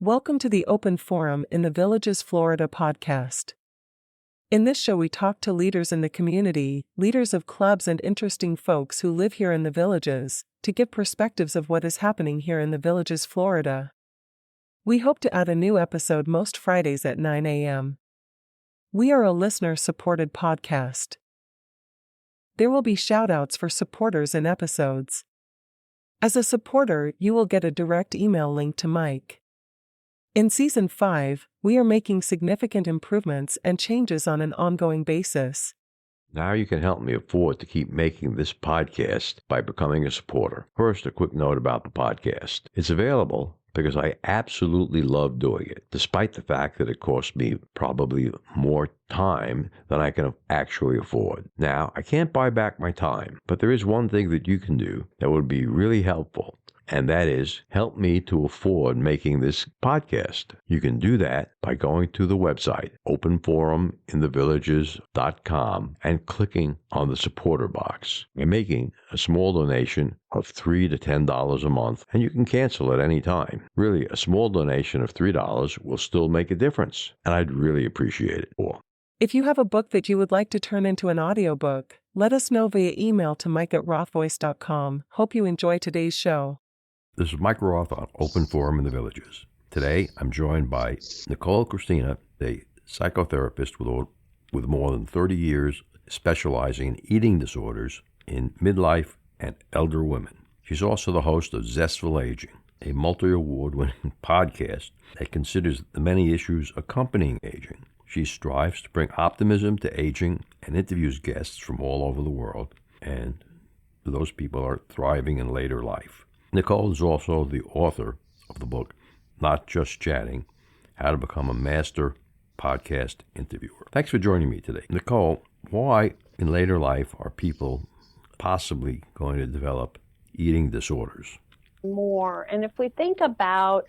Welcome to the Open Forum in the Villages, Florida podcast. In this show, we talk to leaders in the community, leaders of clubs, and interesting folks who live here in the Villages, to give perspectives of what is happening here in the Villages, Florida. We hope to add a new episode most Fridays at 9 a.m. We are a listener-supported podcast. There will be shout-outs for supporters in episodes. As a supporter, you will get a direct email link to Mike. In Season 5, we are making significant improvements and changes on an ongoing basis. Now you can help me afford to keep making this podcast by becoming a supporter. First, a quick note about the podcast. It's available because I absolutely love doing it, despite the fact that it costs me probably more time than I can actually afford. Now, I can't buy back my time, but there is one thing that you can do that would be really helpful. And that is, help me to afford making this podcast. You can do that by going to the website, openforuminthevillages.com, and clicking on the supporter box and making a small donation of $3 to $10 a month, and you can cancel at any time. Really, a small donation of $3 will still make a difference, and I'd really appreciate it. If you have a book that you would like to turn into an audiobook, let us know via email to mike@rothvoice.com. Hope you enjoy today's show. This is Mike Roth on Open Forum in the Villages. Today, I'm joined by Nicole Christina, a psychotherapist with more than 30 years specializing in eating disorders in midlife and elder women. She's also the host of Zestful Aging, a multi-award-winning podcast that considers the many issues accompanying aging. She strives to bring optimism to aging and interviews guests from all over the world, and those people are thriving in later life. Nicole is also the author of the book, Not Just Chatting, How to Become a Master Podcast Interviewer. Thanks for joining me today. Nicole, why in later life are people possibly going to develop eating disorders? And if we think about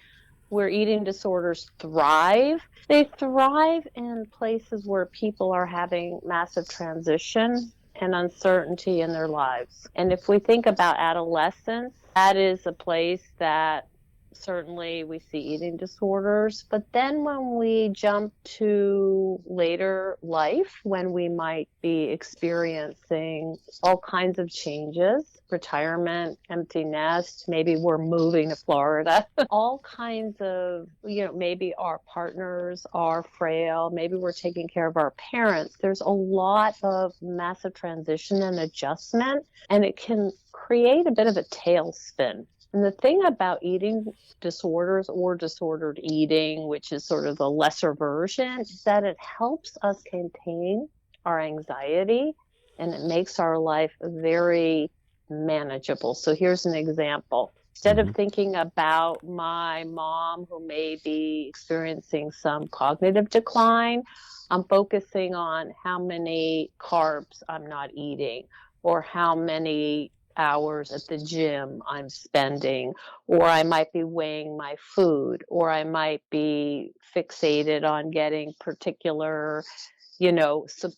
where eating disorders thrive, they thrive in places where people are having massive transition and uncertainty in their lives. And if we think about adolescence, that is a place that certainly we see eating disorders. But then when we jump to later life, when we might be experiencing all kinds of changes, retirement, empty nest, maybe we're moving to Florida, all kinds of, maybe our partners are frail, maybe we're taking care of our parents. There's a lot of massive transition and adjustment, and it can create a bit of a tailspin. And the thing about eating disorders or disordered eating, which is sort of the lesser version, is that it helps us contain our anxiety and it makes our life very manageable. So here's an example. Instead of thinking about my mom who may be experiencing some cognitive decline, I'm focusing on how many carbs I'm not eating or how many hours at the gym I'm spending, or I might be weighing my food, or I might be fixated on getting particular,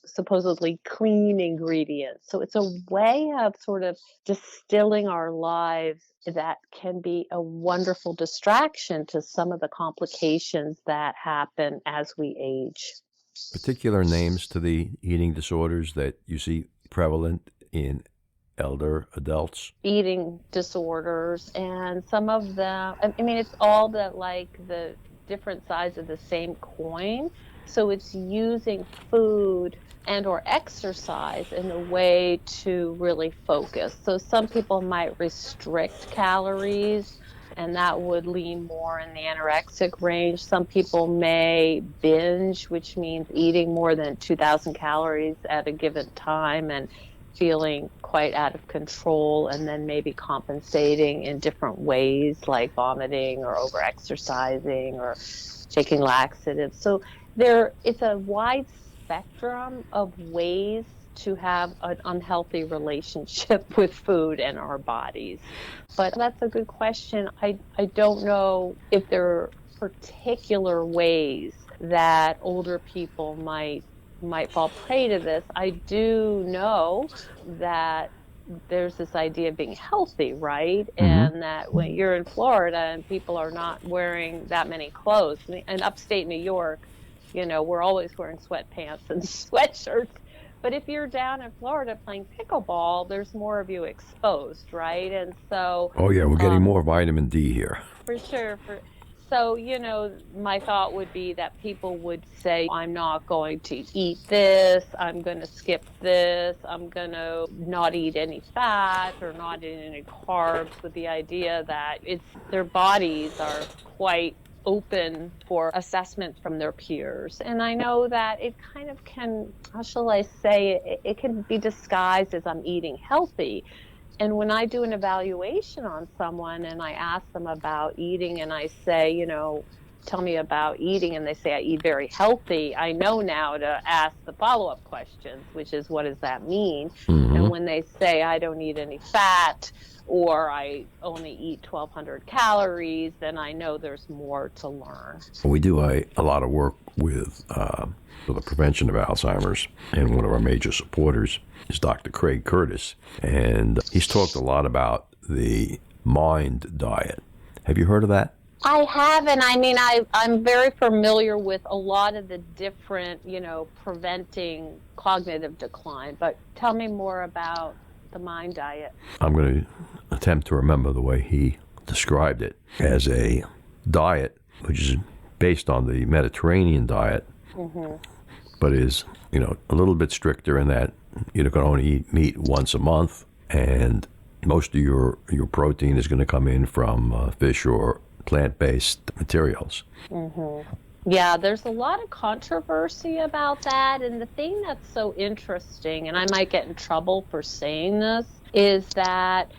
supposedly clean ingredients. So it's a way of sort of distilling our lives that can be a wonderful distraction to some of the complications that happen as we age. Particular names to the eating disorders that you see prevalent in elder adults? Eating disorders, and some of them, it's all the different sides of the same coin. So it's using food and or exercise in a way to really focus. So some people might restrict calories, and that would lean more in the anorexic range. Some people may binge, which means eating more than 2,000 calories at a given time and feeling quite out of control, and then maybe compensating in different ways like vomiting or over-exercising or taking laxatives. So it's a wide spectrum of ways to have an unhealthy relationship with food and our bodies. But that's a good question. I don't know if there are particular ways that older people might fall prey to this. I do know that there's this idea of being healthy, right? Mm-hmm. And that when you're in Florida and people are not wearing that many clothes, in upstate New York, we're always wearing sweatpants and sweatshirts. But if you're down in Florida playing pickleball, there's more of you exposed, right? And so... Oh, yeah, we're getting more vitamin D here. For sure. So, my thought would be that people would say, I'm not going to eat this, I'm going to skip this, I'm going to not eat any fat or not eat any carbs, with the idea that their bodies are quite open for assessment from their peers. And I know that it kind of can, how shall I say, it can be disguised as I'm eating healthy. And when I do an evaluation on someone and I ask them about eating and I say, tell me about eating, and they say I eat very healthy, I know now to ask the follow-up questions, which is, what does that mean? Mm-hmm. And when they say I don't eat any fat, or I only eat 1,200 calories, then I know there's more to learn. We do a lot of work with the prevention of Alzheimer's, and one of our major supporters is Dr. Craig Curtis, and he's talked a lot about the mind diet. Have you heard of that? I haven't. I mean, I'm very familiar with a lot of the different, preventing cognitive decline, but tell me more about the mind diet. I'm going to attempt to remember the way he described it as a diet, which is based on the Mediterranean diet, mm-hmm. but is, a little bit stricter in that you can only eat meat once a month, and most of your protein is going to come in from fish or plant-based materials. Mm-hmm. Yeah, there's a lot of controversy about that. And the thing that's so interesting, and I might get in trouble for saying this, is that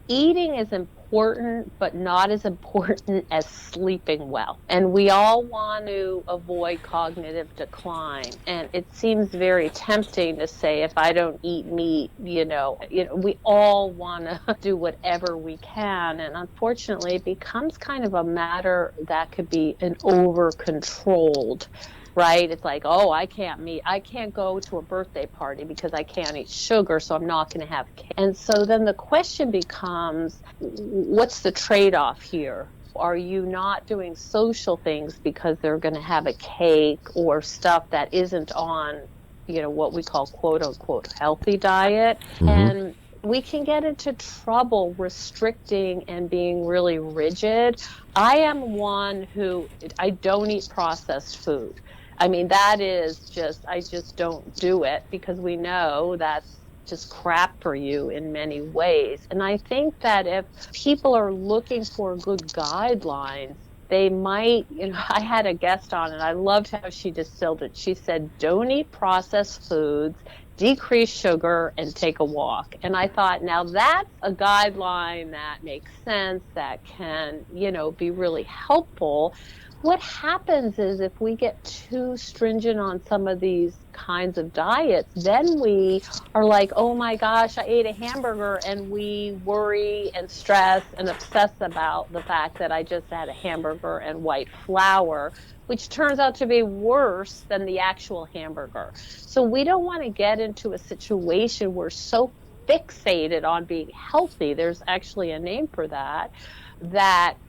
eating is important, but not as important as sleeping well. And we all want to avoid cognitive decline. And it seems very tempting to say, if I don't eat meat, we all want to do whatever we can. And unfortunately, it becomes kind of a matter that could be an over-controlled, right? It's like, oh, I can't go to a birthday party because I can't eat sugar, so I'm not going to have cake. And so then the question becomes, what's the trade-off here? Are you not doing social things because they're going to have a cake or stuff that isn't on, what we call quote-unquote healthy diet? Mm-hmm. And we can get into trouble restricting and being really rigid. I am one who, I don't eat processed food. I mean, that is I just don't do it because we know that's just crap for you in many ways. And I think that if people are looking for good guidelines, they might, I had a guest on and I loved how she distilled it. She said, don't eat processed foods, decrease sugar, and take a walk. And I thought, now that's a guideline that makes sense, that can, be really helpful. What happens is if we get too stringent on some of these kinds of diets, then we are like, oh my gosh, I ate a hamburger, and we worry and stress and obsess about the fact that I just had a hamburger and white flour, which turns out to be worse than the actual hamburger. So we don't want to get into a situation where we're so fixated on being healthy, there's actually a name for that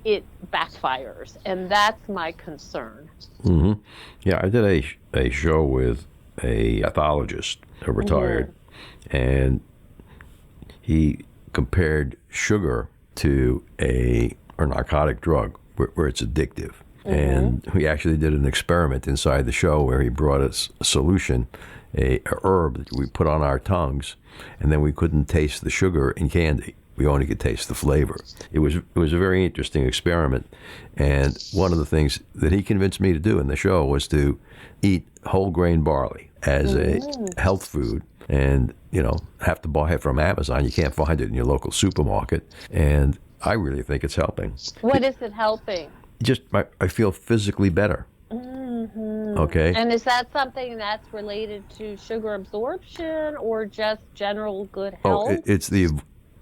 it backfires. And that's my concern. Mm-hmm. Yeah, I did a show with a pathologist, a retired, mm-hmm. and he compared sugar to a narcotic drug where it's addictive. Mm-hmm. And we actually did an experiment inside the show where he brought us a solution, a herb that we put on our tongues, and then we couldn't taste the sugar in candy. We only could taste the flavor. It was a very interesting experiment. And one of the things that he convinced me to do in the show was to eat whole grain barley as a health food, and have to buy it from Amazon. You can't find it in your local supermarket. And I really think it's helping. What is it helping? Just I feel physically better. Mm-hmm. Okay. And is that something that's related to sugar absorption or just general good health? Oh, it's the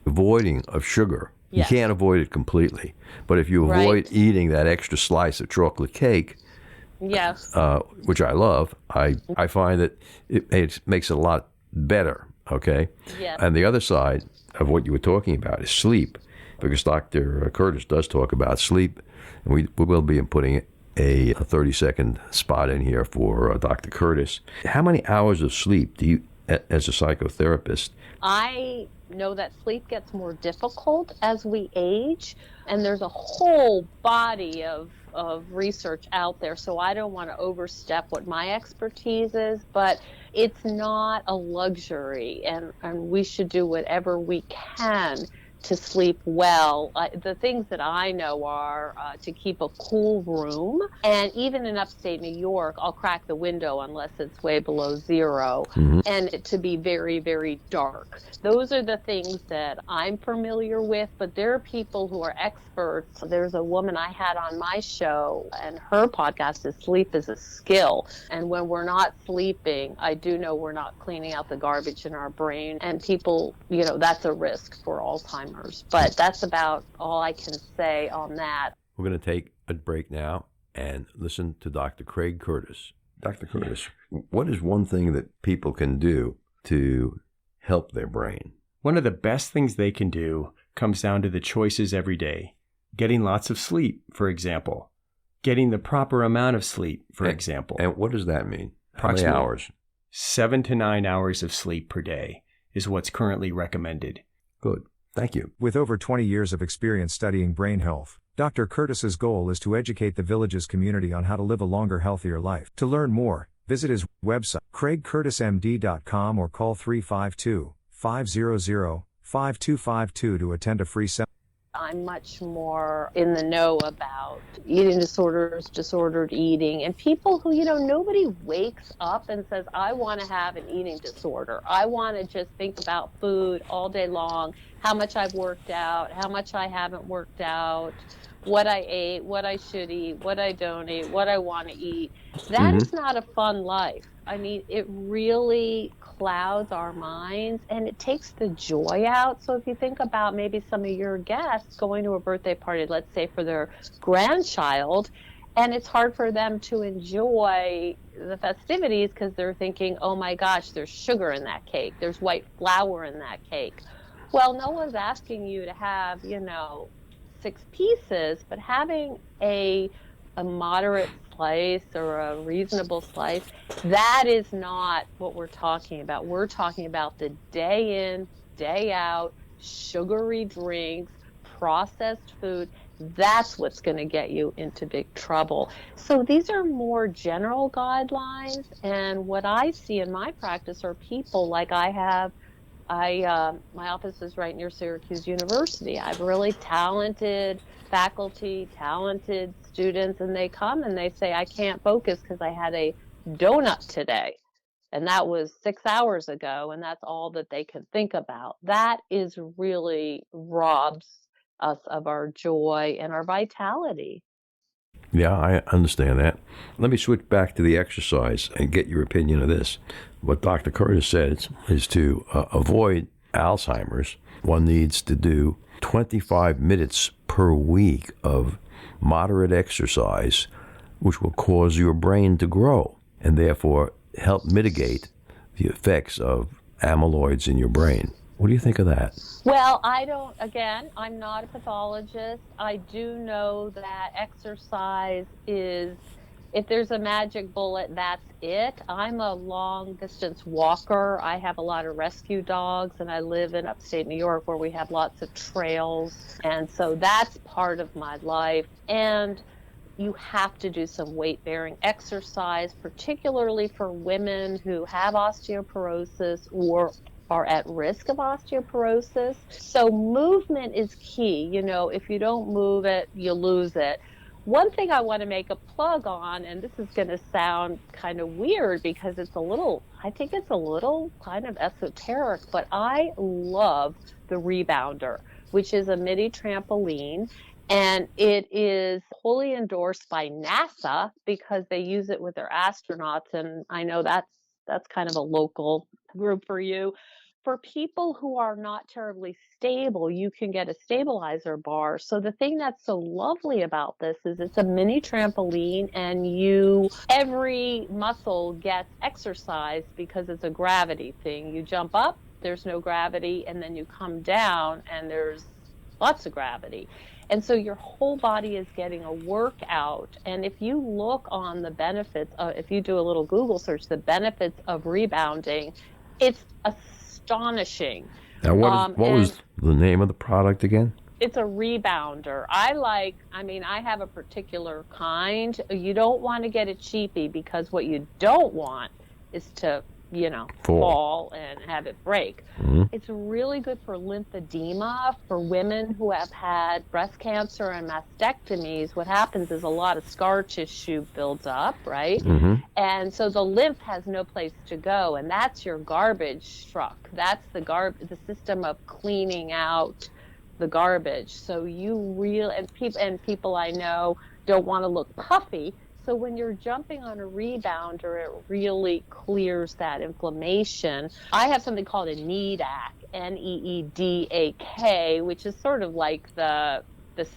avoiding of sugar. Yes. You can't avoid it completely. But if you avoid eating that extra slice of chocolate cake, yes, which I love, I find that it makes it a lot better, okay? Yes. And the other side, of what you were talking about is sleep, because Dr. Curtis does talk about sleep, and we will be putting a 30-second spot in here for Dr. Curtis. How many hours of sleep do you, as a psychotherapist? I know that sleep gets more difficult as we age, and there's a whole body of research out there, so I don't want to overstep what my expertise is, but it's not a luxury, and we should do whatever we can to sleep well. The things that I know are to keep a cool room, and even in upstate New York, I'll crack the window unless it's way below zero, and it to be very, very dark. Those are the things that I'm familiar with, but there are people who are experts. There's a woman I had on my show, and her podcast is Sleep is a Skill. And when we're not sleeping, I do know we're not cleaning out the garbage in our brain, and people, that's a risk for Alzheimer's. But that's about all I can say on that. We're going to take a break now and listen to Dr. Craig Curtis. Dr. Curtis, what is one thing that people can do to help their brain? One of the best things they can do comes down to the choices every day. Getting lots of sleep, for example. Getting the proper amount of sleep, for example. And what does that mean? How many Approximately hours? 7 to 9 hours of sleep per day is what's currently recommended. Good. Thank you. With over 20 years of experience studying brain health, Dr. Curtis's goal is to educate the Villages community on how to live a longer, healthier life. To learn more, visit his website, craigcurtismd.com, or call 352-500-5252 to attend a free seminar. I'm much more in the know about eating disorders, disordered eating, and people who, nobody wakes up and says, I want to have an eating disorder. I want to just think about food all day long, how much I've worked out, how much I haven't worked out, what I ate, what I should eat, what I don't eat, what I want to eat. That is not a fun life. I mean, it really clouds our minds and it takes the joy out. So if you think about maybe some of your guests going to a birthday party, let's say for their grandchild, and it's hard for them to enjoy the festivities because they're thinking, oh my gosh, there's sugar in that cake, there's white flour in that cake. Well, no one's asking you to have, 6 pieces, but having a moderate slice or a reasonable slice, that is not what we're talking about. We're talking about the day in, day out, sugary drinks, processed food. That's what's going to get you into big trouble. So these are more general guidelines, and what I see in my practice are people like my office is right near Syracuse University. I have really talented faculty, talented students, and they come and they say, I can't focus because I had a donut today. And that was 6 hours ago, and that's all that they can think about. That is really robs us of our joy and our vitality. Yeah, I understand that. Let me switch back to the exercise and get your opinion of this. What Dr. Curtis said is to avoid Alzheimer's, one needs to do 25 minutes per week of moderate exercise, which will cause your brain to grow and therefore help mitigate the effects of amyloids in your brain. What do you think of that? Well, I'm not a pathologist. I do know that exercise is, if there's a magic bullet, that's it. I'm a long distance walker. I have a lot of rescue dogs, and I live in upstate New York where we have lots of trails. And so that's part of my life. And you have to do some weight-bearing exercise, particularly for women who have osteoporosis or are at risk of osteoporosis. So movement is key. If you don't move it, you lose it. One thing I want to make a plug on, and this is going to sound kind of weird because I think it's a little kind of esoteric, but I love the rebounder, which is a mini trampoline. And it is wholly endorsed by NASA because they use it with their astronauts. And I know that's kind of a local group for you. For people who are not terribly stable, you can get a stabilizer bar. So the thing that's so lovely about this is it's a mini trampoline, and every muscle gets exercised because it's a gravity thing. You jump up, there's no gravity, and then you come down and there's lots of gravity. And so your whole body is getting a workout. And if you look on the benefits, if you do a little Google search, the benefits of rebounding, it's astonishing. Now, what was the name of the product again? It's a rebounder. I have a particular kind. You don't want to get a cheapie, because what you don't want is to, fall and have it break. Mm-hmm. It's really good for lymphedema, for women who have had breast cancer and mastectomies. What happens is a lot of scar tissue builds up, right? Mm-hmm. And so the lymph has no place to go, and that's your garbage truck. That's the system of cleaning out the garbage. So people I know don't want to look puffy. So when you're jumping on a rebounder, it really clears that inflammation. I have something called a NEEDAK, NEEDAK, which is sort of like the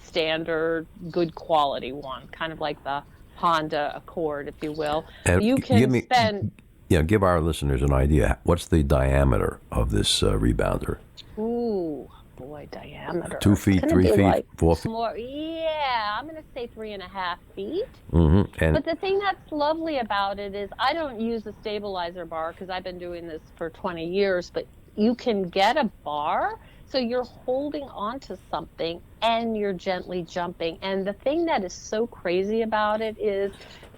standard good quality one, kind of like the Honda Accord, if you will. And you can give our listeners an idea. What's the diameter of this rebounder? Ooh. Boy, diameter. 2 feet, 3 feet, 4 feet? More, yeah, I'm going to say 3.5 feet. Mm-hmm. But the thing that's lovely about it is I don't use a stabilizer bar, because I've been doing this for 20 years, but you can get a bar, so you're holding onto something and you're gently jumping. And the thing that is so crazy about it is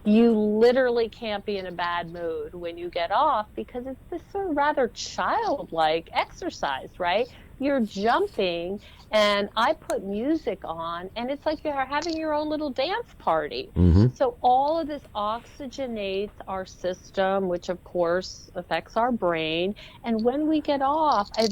you literally can't be in a bad mood when you get off, because it's this sort of rather childlike exercise, right? You're jumping, and I put music on, and it's like you're having your own little dance party. Mm-hmm. So all of this oxygenates our system, which of course affects our brain. And when we get off, I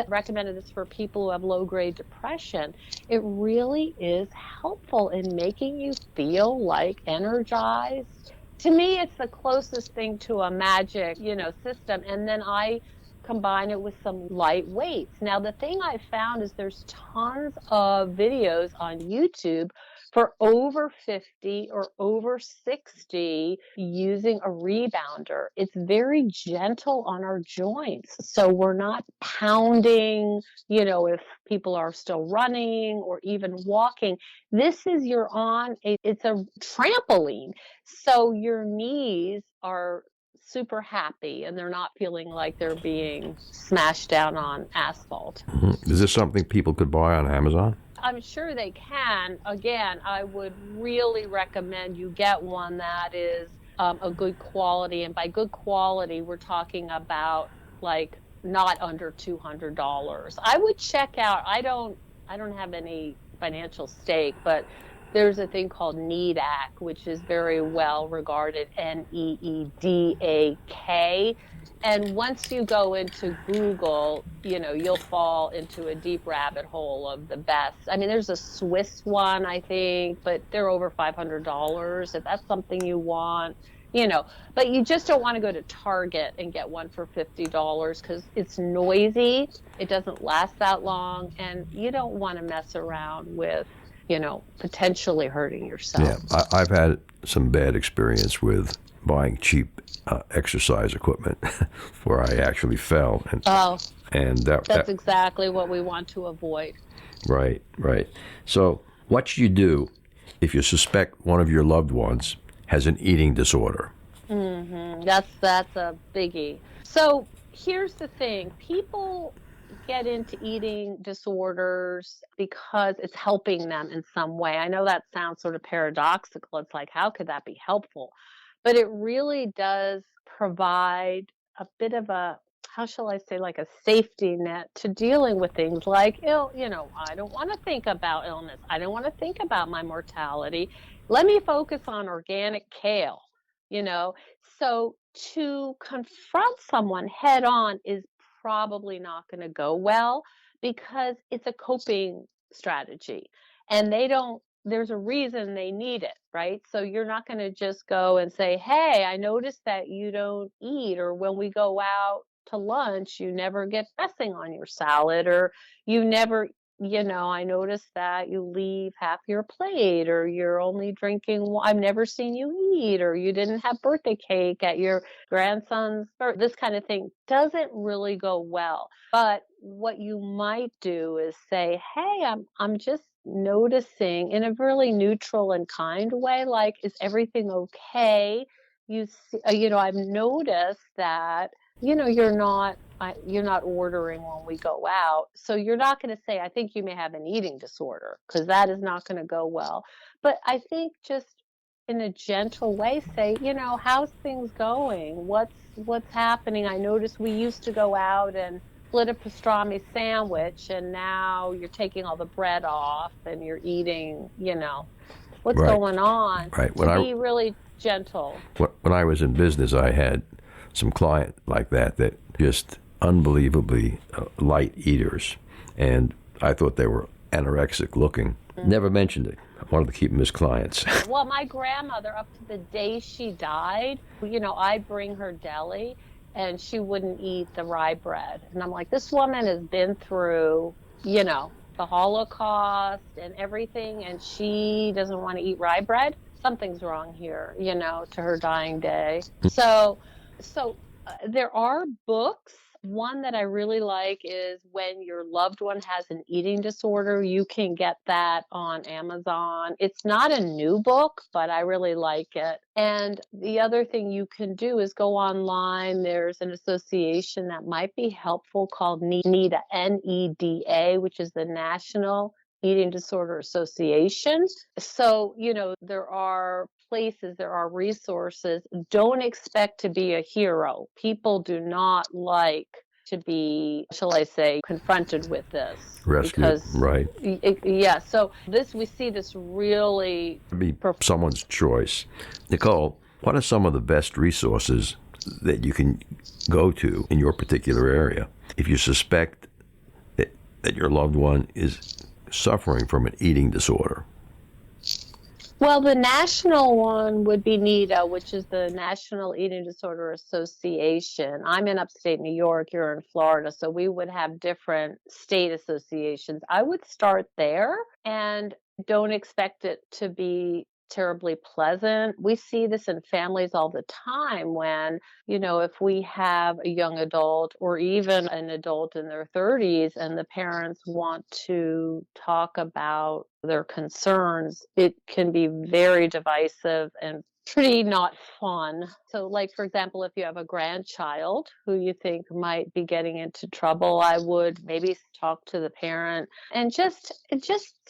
recommended this for people who have low-grade depression. It really is helpful in making you feel like energized. To me, it's the closest thing to a magic, system. And then I combine it with some light weights. Now, the thing I found is there's tons of videos on YouTube for over 50 or over 60 using a rebounder. It's very gentle on our joints. So we're not pounding, if people are still running or even walking. This is it's a trampoline. So your knees are super happy, and they're not feeling like they're being smashed down on asphalt. Mm-hmm. Is this something people could buy on Amazon? I'm sure they can. Again, I would really recommend you get one that is a good quality. And by good quality, we're talking about like not under $200. I would check out, I don't have any financial stake, but there's a thing called NEEDAK, which is very well regarded, NEEDAK. And once you go into Google, you'll fall into a deep rabbit hole of the best. I mean, there's a Swiss one, I think, but they're over $500 if that's something you want. But you just don't want to go to Target and get one for $50, because it's noisy, it doesn't last that long, and you don't want to mess around with potentially hurting yourself. Yeah, I've had some bad experience with buying cheap exercise equipment where I actually fell. And that's exactly what we want to avoid. Right. So what should you do if you suspect one of your loved ones has an eating disorder? Mm-hmm. That's a biggie. So here's the thing. People get into eating disorders because it's helping them in some way. I know that sounds sort of paradoxical. It's like, how could that be helpful? But it really does provide a bit of a, how shall I say, like a safety net to dealing with things like, I don't want to think about illness. I don't want to think about my mortality. Let me focus on organic kale, So to confront someone head on is probably not going to go well, because it's a coping strategy, and there's a reason they need it, right? So you're not going to just go and say, hey, I noticed that you don't eat, or when we go out to lunch, you never get dressing on your salad, or you never I noticed that you leave half your plate, or you're only drinking, I've never seen you eat, or you didn't have birthday cake at your grandson's birthday. This kind of thing doesn't really go well. But what you might do is say, hey, I'm just noticing in a really neutral and kind way, like, is everything okay? You see, I've noticed that, you're not ordering when we go out. So you're not going to say, I think you may have an eating disorder, because that is not going to go well. But I think just in a gentle way, say, how's things going? What's happening? I noticed we used to go out and split a pastrami sandwich, and now you're taking all the bread off and you're eating, what's Right. going on? Right. To be really gentle. When I was in business, I had some client like that just unbelievably light eaters, and I thought they were anorexic looking. Never mentioned it. I wanted to keep them as clients. Well, my grandmother, up to the day she died, I'd bring her deli, and she wouldn't eat the rye bread. And I'm like, this woman has been through, the Holocaust and everything, and she doesn't want to eat rye bread. Something's wrong here, to her dying day. So there are books. One that I really like is When Your Loved One Has an Eating Disorder. You can get that on Amazon. It's not a new book, but I really like it. And the other thing you can do is go online. There's an association that might be helpful called NEDA, NEDA, which is the National Eating Disorder Association. So, there are places, there are resources. Don't expect to be a hero. People do not like to be, shall I say, confronted with this. Rescue, because, right. Yeah, so we see this really... Be someone's choice. Nicole, what are some of the best resources that you can go to in your particular area if you suspect that your loved one is suffering from an eating disorder? Well, the national one would be NEDA, which is the National Eating Disorder Association. I'm in upstate New York, you're in Florida, so we would have different state associations. I would start there, and don't expect it to be terribly pleasant. We see this in families all the time when, if we have a young adult or even an adult in their 30s and the parents want to talk about their concerns, it can be very divisive and pretty not fun. So, like, for example, if you have a grandchild who you think might be getting into trouble, I would maybe talk to the parent and just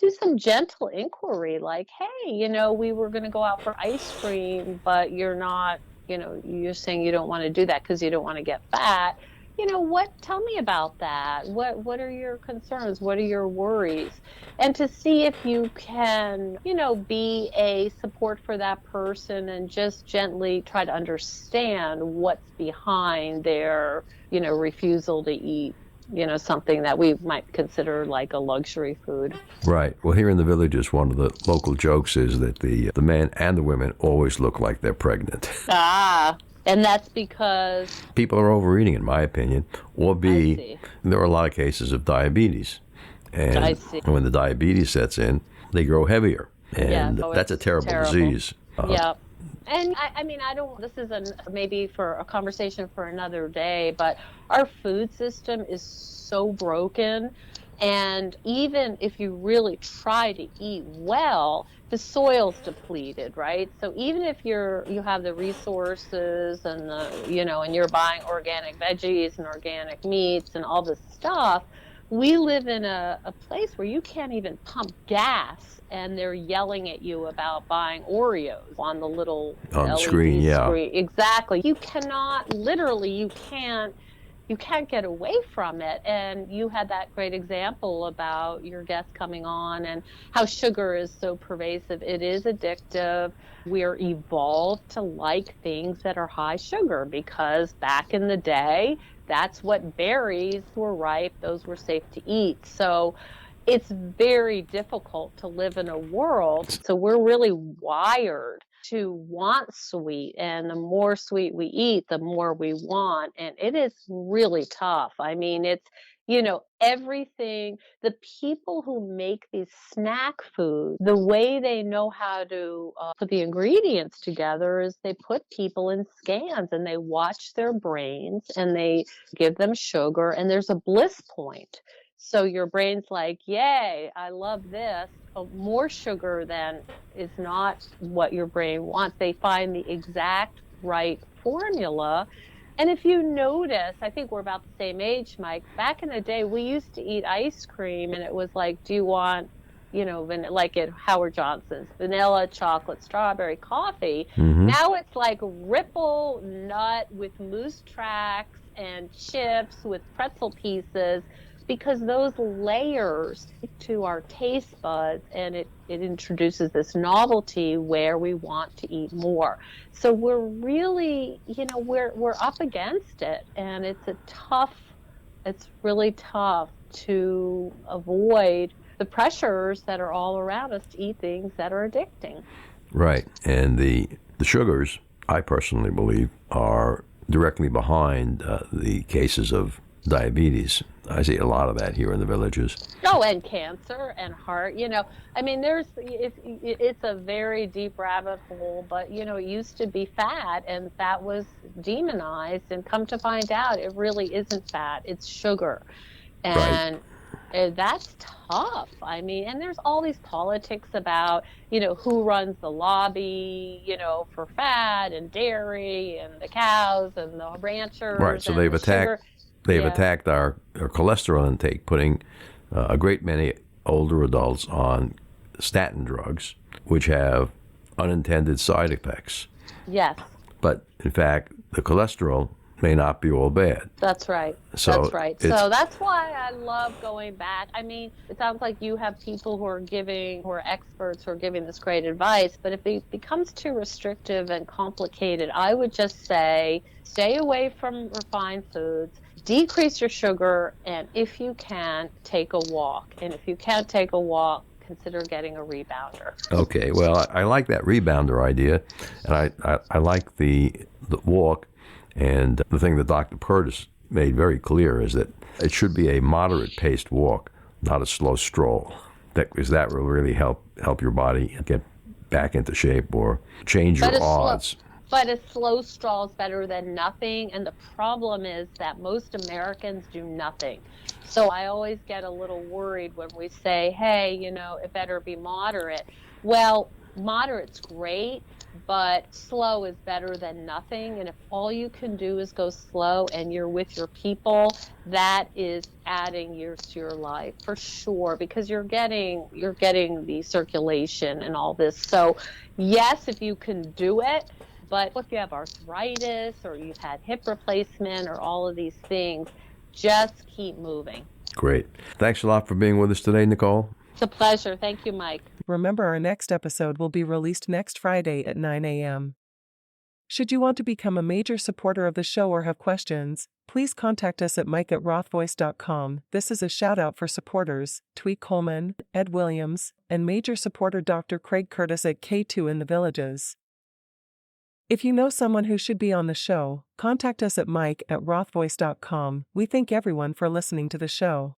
do some gentle inquiry, like, hey, we were going to go out for ice cream, but you're not, you're saying you don't want to do that because you don't want to get fat. Tell me about that. What are your concerns? What are your worries? And to see if you can, be a support for that person and just gently try to understand what's behind their, refusal to eat, something that we might consider like a luxury food. Right. Well, here in the villages, one of the local jokes is that the men and the women always look like they're pregnant. And that's because people are overeating, in my opinion, or B, there are a lot of cases of diabetes. And when the diabetes sets in, they grow heavier. And that's a terrible disease. Yeah. And this is maybe for a conversation for another day, but our food system is so broken. And even if you really try to eat well, the soil's depleted, right? So even if you have the resources and and you're buying organic veggies and organic meats and all this stuff, we live in a place where you can't even pump gas, and they're yelling at you about buying Oreos on the little on LED screen. Exactly. You cannot, literally, you can't get away from it. And you had that great example about your guest coming on and how sugar is so pervasive. It is addictive. We're evolved to like things that are high sugar because back in the day, that's what berries were ripe. Those were safe to eat. So it's very difficult to live in a world. So we're really wired to want sweet. And the more sweet we eat, the more we want. And it is really tough. I mean, it's, everything, the people who make these snack foods, the way they know how to put the ingredients together is they put people in scans and they watch their brains and they give them sugar, and there's a bliss point. So your brain's like, yay, I love this. More sugar than is not what your brain wants. They find the exact right formula. And if you notice, I think we're about the same age, Mike. Back in the day, we used to eat ice cream, and it was like, do you want, like at Howard Johnson's, vanilla, chocolate, strawberry, coffee. Mm-hmm. Now it's like ripple nut with moose tracks and chips with pretzel pieces, because those layers to our taste buds, and it introduces this novelty where we want to eat more. So we're really, we're up against it, and it's really tough to avoid the pressures that are all around us to eat things that are addicting. Right. And the sugars, I personally believe, are directly behind the cases of diabetes. I see a lot of that here in the villages. Oh, and cancer and heart. I mean, it's a very deep rabbit hole, but, it used to be fat, and fat was demonized, and come to find out it really isn't fat, it's sugar. And that's tough. I mean, and there's all these politics about, who runs the lobby, for fat and dairy and the cows and the ranchers. Right, so and they've attacked. attacked our cholesterol intake, putting a great many older adults on statin drugs, which have unintended side effects. Yes. But in fact, the cholesterol may not be all bad. That's right. So that's right. So that's why I love going back. I mean, it sounds like you have people who are experts who are giving this great advice, but if it becomes too restrictive and complicated, I would just say stay away from refined foods, decrease your sugar, and if you can, take a walk. And if you can't take a walk, consider getting a rebounder. Okay, well, I like that rebounder idea, and I like the walk. And the thing that Dr. Curtis made very clear is that it should be a moderate-paced walk, not a slow stroll, because that will really help your body get back into shape or change your odds. But a slow stroll is better than nothing, and the problem is that most Americans do nothing. So I always get a little worried when we say, hey, it better be moderate. Well, moderate's great, but slow is better than nothing. And if all you can do is go slow and you're with your people, that is adding years to your life for sure, because you're getting the circulation and all this. So yes, if you can do it, but if you have arthritis or you've had hip replacement or all of these things, just keep moving. Great. Thanks a lot for being with us today, Nicole. It's a pleasure. Thank you, Mike. Remember, our next episode will be released next Friday at 9 a.m. Should you want to become a major supporter of the show or have questions, please contact us at mike@rothvoice.com. This is a shout-out for supporters Tweet Coleman, Ed Williams, and major supporter Dr. Craig Curtis at K2 in the Villages. If you know someone who should be on the show, contact us at mike@rothvoice.com. We thank everyone for listening to the show.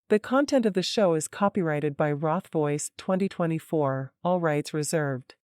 The content of the show is copyrighted by Roth Voice 2024, all rights reserved.